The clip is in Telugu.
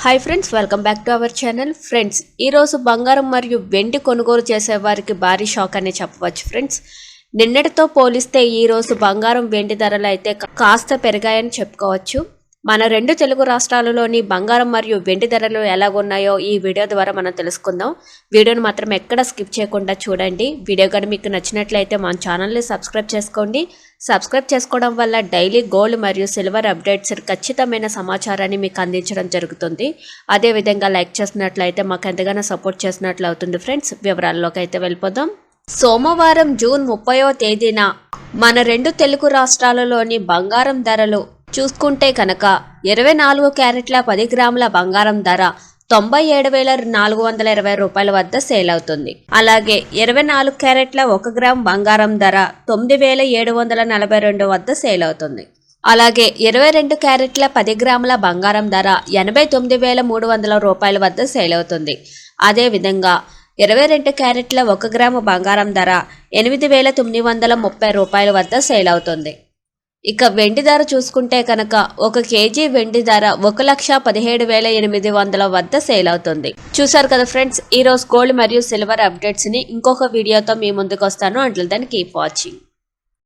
Hi friends, welcome back to our channel. Friends, ఈరోజు బంగారం మరియు వెండి కొనుగోలు చేసే వారికి భారీ షాక్ అనే చెప్పవచ్చు. ఫ్రెండ్స్, నిన్నటితో పోలిస్తే ఈరోజు బంగారం వెండి ధరలు అయితే కాస్త పెరిగాయని చెప్పుకోవచ్చు. మన రెండు తెలుగు రాష్ట్రాలలోని బంగారం మరియు వెండి ధరలు ఎలాగున్నాయో ఈ వీడియో ద్వారా మనం తెలుసుకుందాం. వీడియోని మాత్రం ఎక్కడ స్కిప్ చేయకుండా చూడండి. వీడియో కానీ మీకు నచ్చినట్లయితే మన ఛానల్ని సబ్స్క్రైబ్ చేసుకోండి. సబ్స్క్రైబ్ చేసుకోవడం వల్ల డైలీ గోల్డ్ మరియు సిల్వర్ అప్డేట్స్ ఖచ్చితమైన సమాచారాన్ని మీకు అందించడం జరుగుతుంది. అదేవిధంగా లైక్ చేసినట్లయితే మాకు ఎంతగానో సపోర్ట్ చేసినట్లు అవుతుంది. ఫ్రెండ్స్, వివరాల్లోకి అయితే వెళ్ళిపోదాం. సోమవారం జూన్ 30వ తేదీన మన రెండు తెలుగు రాష్ట్రాలలోని బంగారం ధరలు చూసుకుంటే కనుక 24 క్యారెట్ల 10 గ్రాముల బంగారం ధర 97,420 రూపాయల వద్ద సేల్ అవుతుంది. అలాగే 24 క్యారెట్ల 1 గ్రామ్ బంగారం ధర 9,742 వద్ద సేల్ అవుతుంది. అలాగే 22 క్యారెట్ల 10 గ్రాముల బంగారం ధర 89,300 రూపాయల వద్ద సేల్ అవుతుంది. అదేవిధంగా 22 క్యారెట్ల 1 గ్రాము బంగారం ధర 8,930 రూపాయల వద్ద సేల్ అవుతుంది. ఇక వెండి ధర చూసుకుంటే కనుక 1 కేజీ వెండి ధర 1,17,800 వద్ద సేల్ అవుతుంది. చూసారు కదా ఫ్రెండ్స్, ఈ రోజు గోల్డ్ మరియు సిల్వర్ అప్డేట్స్ ని ఇంకొక వీడియోతో మీ ముందుకు వస్తాను. Until then keep watching.